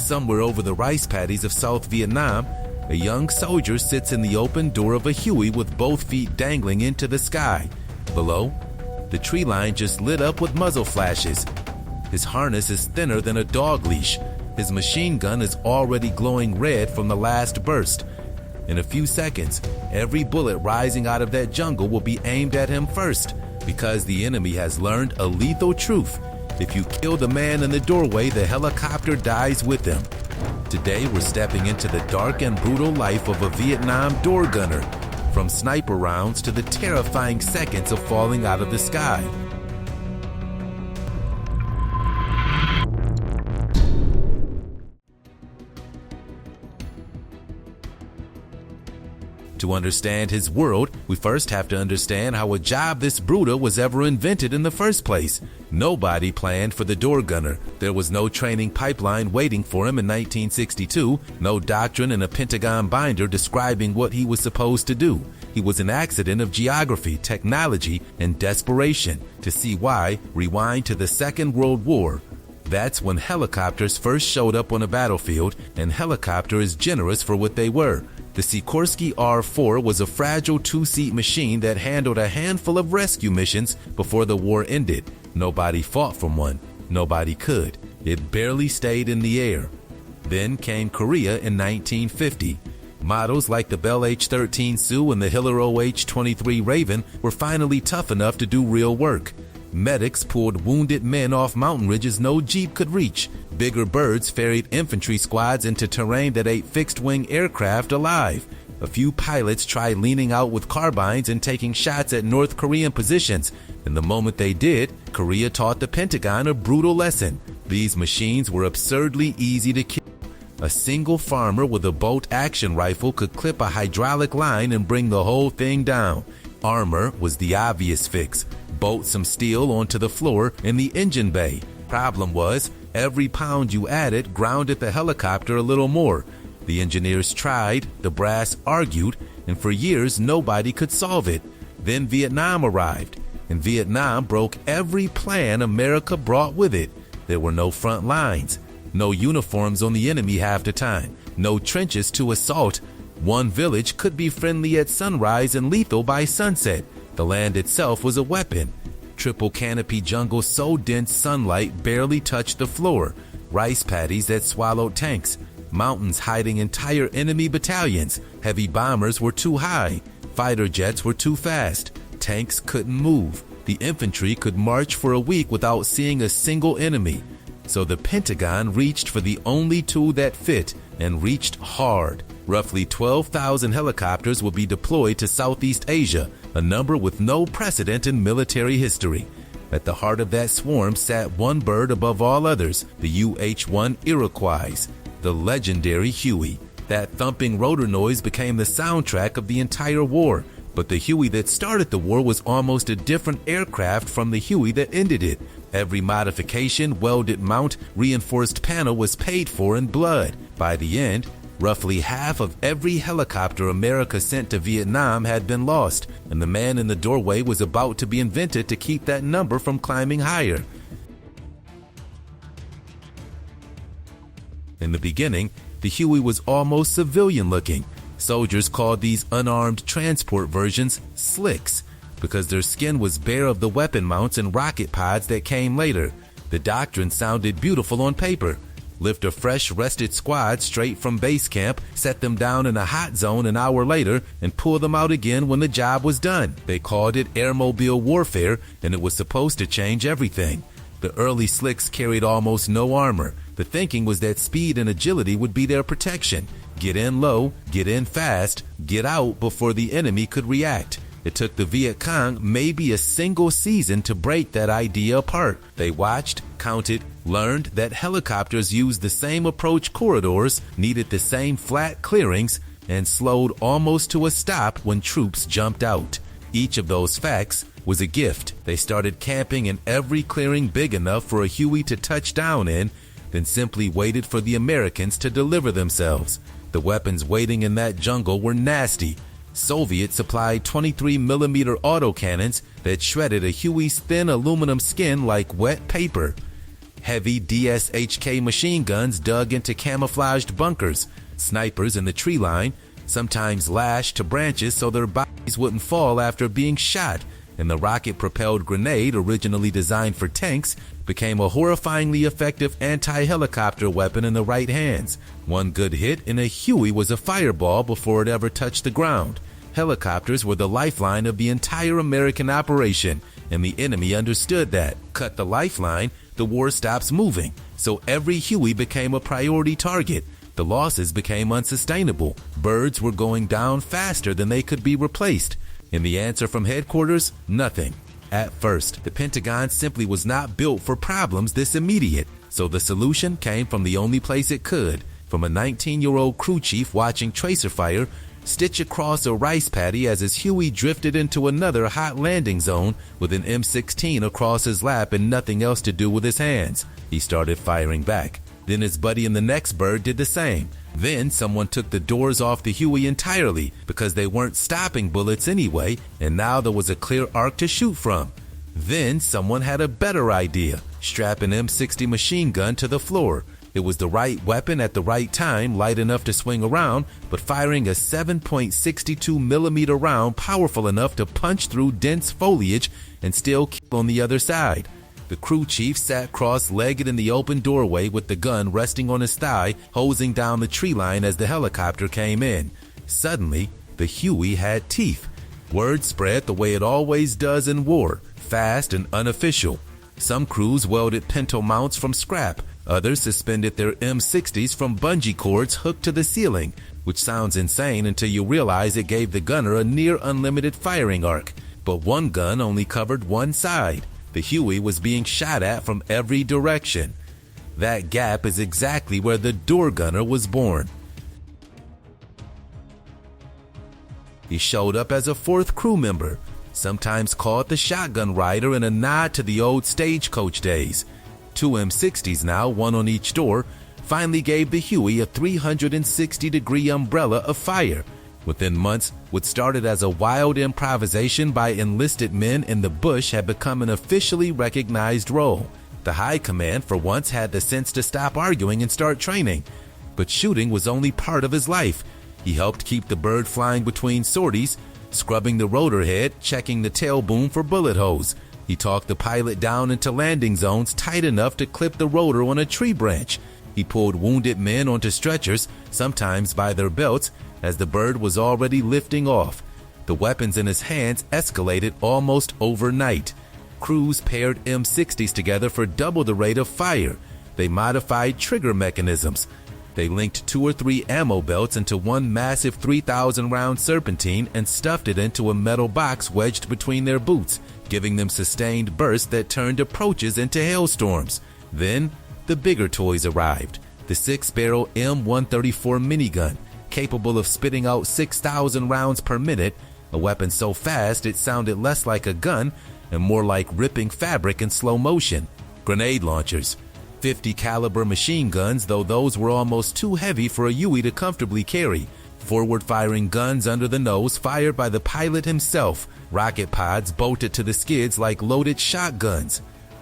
Somewhere over the rice paddies of South Vietnam, a young soldier sits in the open door of a Huey with both feet dangling into the sky. Below, the tree line just lit up with muzzle flashes. His harness is thinner than a dog leash. His machine gun is already glowing red from the last burst. In a few seconds, every bullet rising out of that jungle will be aimed at him first, because the enemy has learned a lethal truth. If you kill the man in the doorway, the helicopter dies with him. Today, we're stepping into the dark and brutal life of a Vietnam door gunner, from sniper rounds to the terrifying seconds of falling out of the sky. To understand his world, we first have to understand how a job this brutal was ever invented in the first place. Nobody planned for the door gunner. There was no training pipeline waiting for him in 1962, no doctrine in a Pentagon binder describing what he was supposed to do. He was an accident of geography, technology, and desperation. To see why, rewind to the Second World War. That's when helicopters first showed up on a battlefield, and helicopter is generous for what they were. The Sikorsky R-4 was a fragile two-seat machine that handled a handful of rescue missions before the war ended. Nobody fought from one. Nobody could. It barely stayed in the air. Then came Korea in 1950. Models like the Bell H-13 Sioux and the Hiller OH-23 Raven were finally tough enough to do real work. Medics pulled wounded men off mountain ridges no Jeep could reach. Bigger birds ferried infantry squads into terrain that ate fixed-wing aircraft alive. A few pilots tried leaning out with carbines and taking shots at North Korean positions. And the moment they did, Korea taught the Pentagon a brutal lesson. These machines were absurdly easy to kill. A single farmer with a bolt action rifle could clip a hydraulic line and bring the whole thing down. Armor was the obvious fix. Bolt some steel onto the floor in the engine bay. Problem was, every pound you added grounded the helicopter a little more. The engineers tried, the brass argued, and for years nobody could solve it. Then Vietnam arrived, and Vietnam broke every plan America brought with it. There were no front lines, no uniforms on the enemy half the time, no trenches to assault. One village could be friendly at sunrise and lethal by sunset. The land itself was a weapon. Triple canopy jungle so dense sunlight barely touched the floor. Rice paddies that swallowed tanks. Mountains hiding entire enemy battalions. Heavy bombers were too high. Fighter jets were too fast. Tanks couldn't move. The infantry could march for a week without seeing a single enemy. So the Pentagon reached for the only tool that fit, and reached hard. Roughly 12,000 helicopters will be deployed to Southeast Asia, a number with no precedent in military history. At the heart of that swarm sat one bird above all others, the UH-1 Iroquois, the legendary Huey. That thumping rotor noise became the soundtrack of the entire war, but the Huey that started the war was almost a different aircraft from the Huey that ended it. Every modification, welded mount, reinforced panel was paid for in blood. By the end, roughly half of every helicopter America sent to Vietnam had been lost, and the man in the doorway was about to be invented to keep that number from climbing higher. In the beginning, the Huey was almost civilian-looking. Soldiers called these unarmed transport versions slicks, because their skin was bare of the weapon mounts and rocket pods that came later. The doctrine sounded beautiful on paper. Lift a fresh, rested squad straight from base camp, set them down in a hot zone an hour later, and pull them out again when the job was done. They called it airmobile warfare, and it was supposed to change everything. The early slicks carried almost no armor. The thinking was that speed and agility would be their protection. Get in low, get in fast, get out before the enemy could react. It took the Viet Cong maybe a single season to break that idea apart. They watched, counted, learned that helicopters used the same approach corridors, needed the same flat clearings, and slowed almost to a stop when troops jumped out. Each of those facts was a gift. They started camping in every clearing big enough for a Huey to touch down in, then simply waited for the Americans to deliver themselves. The weapons waiting in that jungle were nasty. Soviets supplied 23mm autocannons that shredded a Huey's thin aluminum skin like wet paper. Heavy DSHK machine guns dug into camouflaged bunkers, snipers in the tree line, sometimes lashed to branches so their bodies wouldn't fall after being shot, and the rocket-propelled grenade, originally designed for tanks, became a horrifyingly effective anti-helicopter weapon in the right hands. One good hit in a Huey was a fireball before it ever touched the ground. Helicopters were the lifeline of the entire American operation, and the enemy understood that. Cut the lifeline, the war stops moving, so every Huey became a priority target. The losses became unsustainable. Birds were going down faster than they could be replaced. And the answer from headquarters? Nothing. At first, the Pentagon simply was not built for problems this immediate, so the solution came from the only place it could, from a 19-year-old crew chief watching tracer fire stitch across a rice paddy as his Huey drifted into another hot landing zone with an M16 across his lap and nothing else to do with his hands. He started firing back. Then his buddy in the next bird did the same. Then someone took the doors off the Huey entirely because they weren't stopping bullets anyway, and now there was a clear arc to shoot from. Then someone had a better idea. Strap an M60 machine gun to the floor. It was the right weapon at the right time, light enough to swing around, but firing a 7.62 millimeter round powerful enough to punch through dense foliage and still kill on the other side. The crew chief sat cross-legged in the open doorway with the gun resting on his thigh, hosing down the tree line as the helicopter came in. Suddenly, the Huey had teeth. Word spread the way it always does in war, fast and unofficial. Some crews welded pinto mounts from scrap. Others suspended their M60s from bungee cords hooked to the ceiling, which sounds insane until you realize it gave the gunner a near unlimited firing arc. But one gun only covered one side. The Huey was being shot at from every direction. That gap is exactly where the door gunner was born. He showed up as a fourth crew member, sometimes called the shotgun rider in a nod to the old stagecoach days. 2 M60s now, one on each door, finally gave the Huey a 360-degree umbrella of fire. Within months, what started as a wild improvisation by enlisted men in the bush had become an officially recognized role. The high command for once had the sense to stop arguing and start training. But shooting was only part of his life. He helped keep the bird flying between sorties, scrubbing the rotor head, checking the tail boom for bullet holes. He talked the pilot down into landing zones tight enough to clip the rotor on a tree branch. He pulled wounded men onto stretchers, sometimes by their belts, as the bird was already lifting off. The weapons in his hands escalated almost overnight. Crews paired M60s together for double the rate of fire. They modified trigger mechanisms. They linked 2 or 3 ammo belts into one massive 3,000-round serpentine and stuffed it into a metal box wedged between their boots, giving them sustained bursts that turned approaches into hailstorms. Then, the bigger toys arrived. The 6-barrel M134 minigun, capable of spitting out 6,000 rounds per minute, a weapon so fast it sounded less like a gun and more like ripping fabric in slow motion. Grenade launchers, 50 caliber machine guns, though those were almost too heavy for a Huey to comfortably carry. Forward-firing guns under the nose fired by the pilot himself. Rocket pods bolted to the skids like loaded shotguns.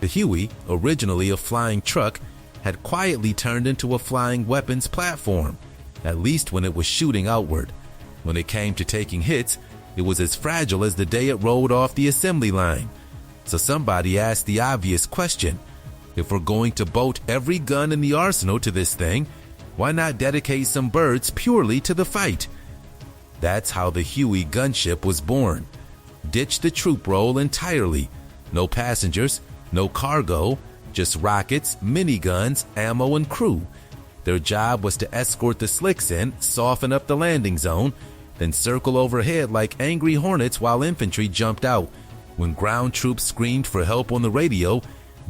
The Huey, originally a flying truck, had quietly turned into a flying weapons platform, at least when it was shooting outward. When it came to taking hits, it was as fragile as the day it rolled off the assembly line. So somebody asked the obvious question: if we're going to bolt every gun in the arsenal to this thing, why not dedicate some birds purely to the fight? That's how the Huey gunship was born. Ditch the troop role entirely. No passengers, no cargo, just rockets, miniguns, ammo, and crew. Their job was to escort the slicks in, soften up the landing zone, then circle overhead like angry hornets while infantry jumped out. When ground troops screamed for help on the radio,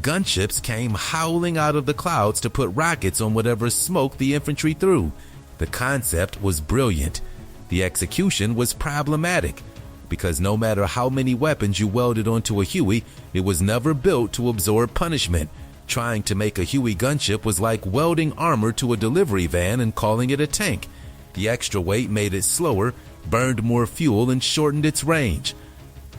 gunships came howling out of the clouds to put rockets on whatever smoke the infantry threw. The concept was brilliant. The execution was problematic, because no matter how many weapons you welded onto a Huey, it was never built to absorb punishment. Trying to make a Huey gunship was like welding armor to a delivery van and calling it a tank. The extra weight made it slower, burned more fuel, and shortened its range.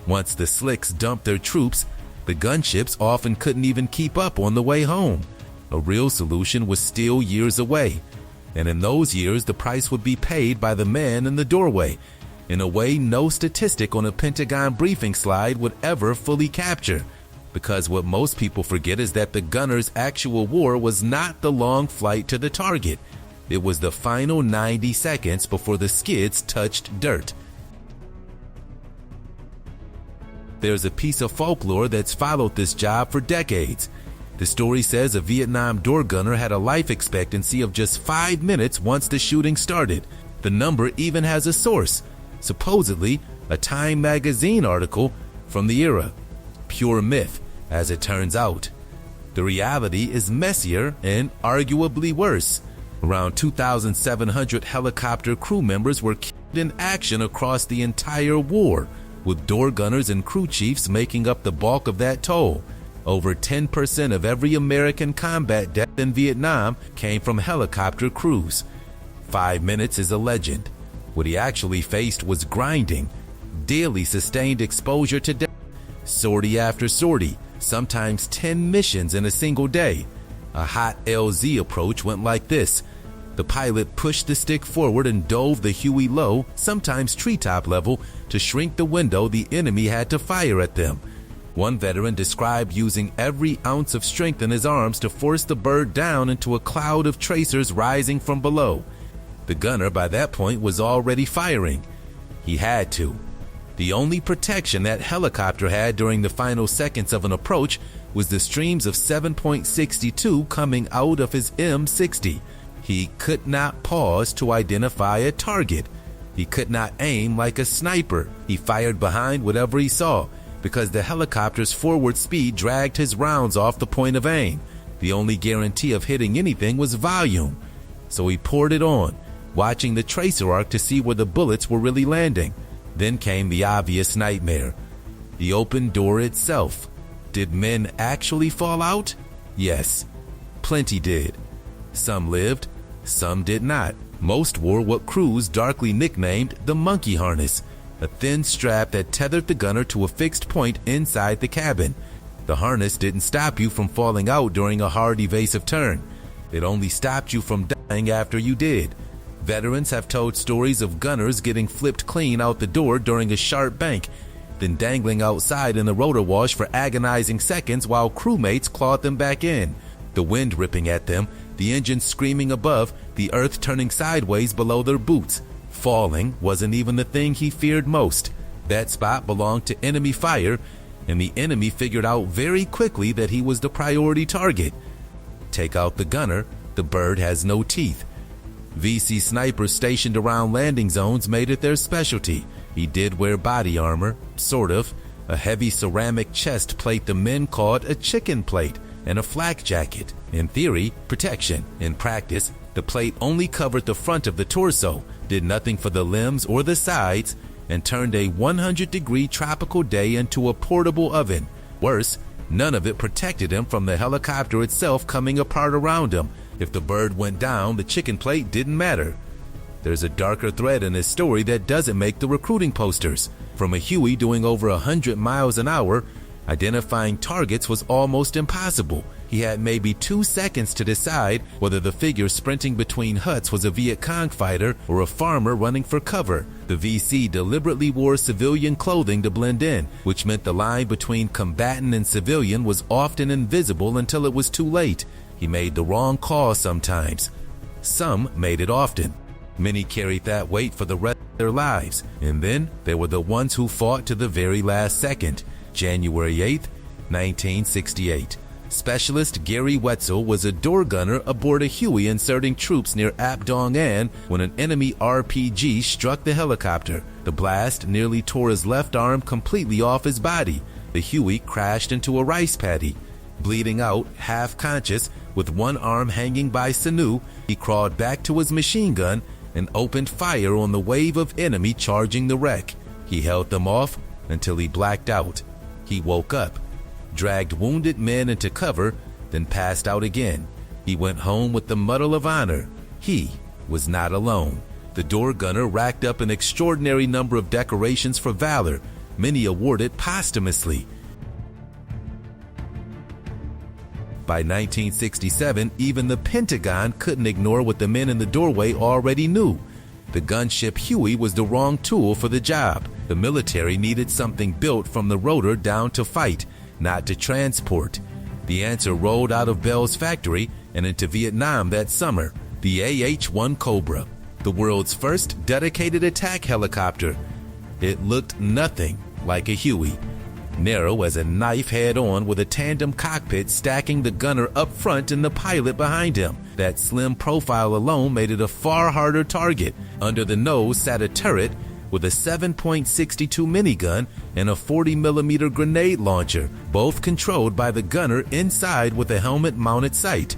Once the slicks dumped their troops, The gunships often couldn't even keep up on the way home. A real solution was still years away, and in those years the price would be paid by the man in the doorway, in a way no statistic on a Pentagon briefing slide would ever fully capture. Because what most people forget is that the gunner's actual war was not the long flight to the target. It was the final 90 seconds before the skids touched dirt. There's a piece of folklore that's followed this job for decades. The story says a Vietnam door gunner had a life expectancy of just 5 minutes once the shooting started. The number even has a source, supposedly a Time magazine article from the era. Pure myth, as it turns out. The reality is messier and arguably worse. Around 2,700 helicopter crew members were killed in action across the entire war, with door gunners and crew chiefs making up the bulk of that toll. Over 10% of every American combat death in Vietnam came from helicopter crews. 5 minutes is a legend. What he actually faced was grinding, daily sustained exposure to death, sortie after sortie, sometimes 10 missions in a single day. A hot LZ approach went like this. The pilot pushed the stick forward and dove the Huey low, sometimes treetop level, to shrink the window the enemy had to fire at them. One veteran described using every ounce of strength in his arms to force the bird down into a cloud of tracers rising from below. The gunner by that point was already firing. He had to. The only protection that helicopter had during the final seconds of an approach was the streams of 7.62 coming out of his M60. He could not pause to identify a target. He could not aim like a sniper. He fired behind whatever he saw, because the helicopter's forward speed dragged his rounds off the point of aim. The only guarantee of hitting anything was volume. So he poured it on, watching the tracer arc to see where the bullets were really landing. Then came the obvious nightmare. The open door itself. Did men actually fall out? Yes, plenty did. Some lived, some did not. Most wore what crews darkly nicknamed the monkey harness, a thin strap that tethered the gunner to a fixed point inside the cabin. The harness didn't stop you from falling out during a hard evasive turn. It only stopped you from dying after you did. Veterans have told stories of gunners getting flipped clean out the door during a sharp bank, then dangling outside in the rotor wash for agonizing seconds while crewmates clawed them back in. The wind ripping at them, the engine screaming above, the earth turning sideways below their boots. Falling wasn't even the thing he feared most. That spot belonged to enemy fire, and the enemy figured out very quickly that he was the priority target. Take out the gunner, the bird has no teeth. VC snipers stationed around landing zones made it their specialty. He did wear body armor, sort of, a heavy ceramic chest plate the men called a chicken plate, and a flak jacket. In theory, protection. In practice, the plate only covered the front of the torso, did nothing for the limbs or the sides, and turned a 100-degree tropical day into a portable oven. Worse, none of it protected him from the helicopter itself coming apart around him. If the bird went down, the chicken plate didn't matter. There's a darker thread in this story that doesn't make the recruiting posters. From a Huey doing over 100 miles an hour, identifying targets was almost impossible. He had maybe 2 seconds to decide whether the figure sprinting between huts was a Viet Cong fighter or a farmer running for cover. The VC deliberately wore civilian clothing to blend in, which meant the line between combatant and civilian was often invisible until it was too late. He made the wrong call sometimes. Some made it often. Many carried that weight for the rest of their lives. And then there were the ones who fought to the very last second. January 8th, 1968. Specialist Gary Wetzel was a door gunner aboard a Huey inserting troops near Ap Dong An when an enemy RPG struck the helicopter. The blast nearly tore his left arm completely off his body. The Huey crashed into a rice paddy. Bleeding out, half conscious, with one arm hanging by sinew, he crawled back to his machine gun and opened fire on the wave of enemy charging the wreck. He held them off until he blacked out. He woke up, dragged wounded men into cover, then passed out again. He went home with the Medal of Honor. He was not alone. The door gunner racked up an extraordinary number of decorations for valor, many awarded posthumously. By 1967, even the Pentagon couldn't ignore what the men in the doorway already knew. The gunship Huey was the wrong tool for the job. The military needed something built from the rotor down to fight, not to transport. The answer rolled out of Bell's factory and into Vietnam that summer, the AH-1 Cobra, the world's first dedicated attack helicopter. It looked nothing like a Huey. Narrow as a knife head-on with a tandem cockpit stacking the gunner up front and the pilot behind him. That slim profile alone made it a far harder target. Under the nose sat a turret with a 7.62 minigun and a 40mm grenade launcher, both controlled by the gunner inside with a helmet-mounted sight.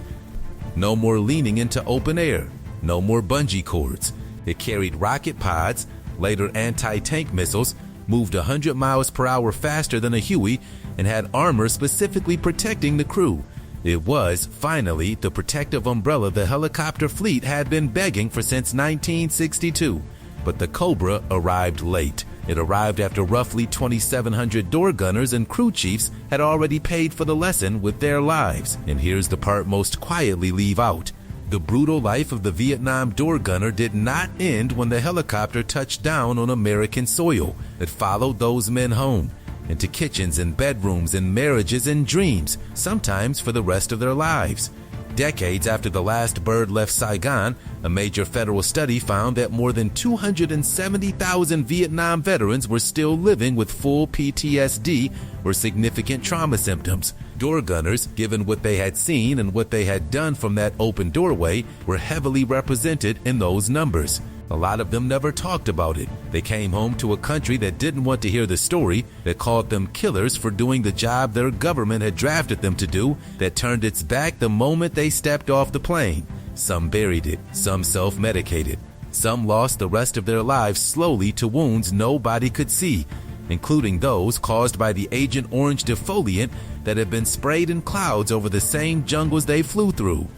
No more leaning into open air, no more bungee cords. It carried rocket pods, later anti-tank missiles, moved 100 miles per hour faster than a Huey, and had armor specifically protecting the crew. It was, finally, the protective umbrella the helicopter fleet had been begging for since 1962. But the Cobra arrived late. It arrived after roughly 2,700 door gunners and crew chiefs had already paid for the lesson with their lives. And here's the part most quietly leave out. The brutal life of the Vietnam door gunner did not end when the helicopter touched down on American soil. It followed those men home, into kitchens and bedrooms and marriages and dreams, sometimes for the rest of their lives. Decades after the last bird left Saigon, a major federal study found that more than 270,000 Vietnam veterans were still living with full PTSD or significant trauma symptoms. Door gunners, given what they had seen and what they had done from that open doorway, were heavily represented in those numbers. A lot of them never talked about it. They came home to a country that didn't want to hear the story, that called them killers for doing the job their government had drafted them to do, that turned its back the moment they stepped off the plane. Some buried it, some self-medicated. Some lost the rest of their lives slowly to wounds nobody could see, including those caused by the Agent Orange defoliant that had been sprayed in clouds over the same jungles they flew through.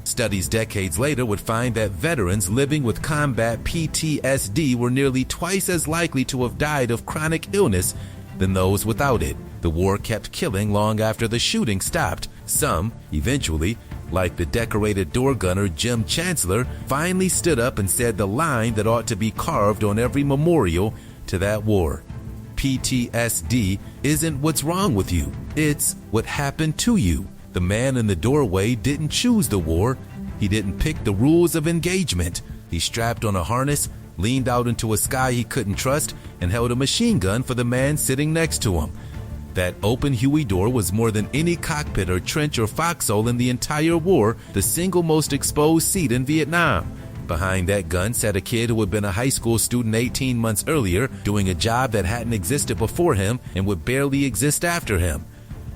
Studies decades later would find that veterans living with combat PTSD were nearly twice as likely to have died of chronic illness than those without it. The war kept killing long after the shooting stopped. Some, eventually, like the decorated door gunner Jim Chancellor, finally stood up and said the line that ought to be carved on every memorial to that war. PTSD isn't what's wrong with you, it's what happened to you. The man in the doorway didn't choose the war. He didn't pick the rules of engagement. He strapped on a harness, leaned out into a sky he couldn't trust, and held a machine gun for the man sitting next to him. That open Huey door was more than any cockpit or trench or foxhole in the entire war, the single most exposed seat in Vietnam. Behind that gun sat a kid who had been a high school student 18 months earlier, doing a job that hadn't existed before him and would barely exist after him.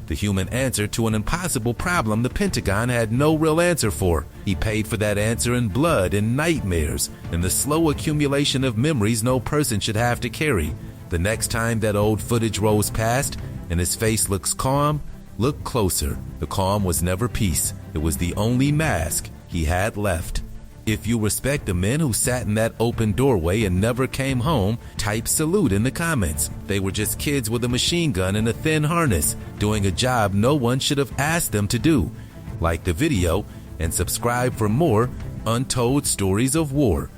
The human answer to an impossible problem the Pentagon had no real answer for. He paid for that answer in blood and nightmares, and the slow accumulation of memories no person should have to carry. The next time that old footage rolls past and his face looks calm, look closer. The calm was never peace. It was the only mask he had left. If you respect the men who sat in that open doorway and never came home, type salute in the comments. They were just kids with a machine gun and a thin harness, doing a job no one should have asked them to do. Like the video and subscribe for more untold stories of war.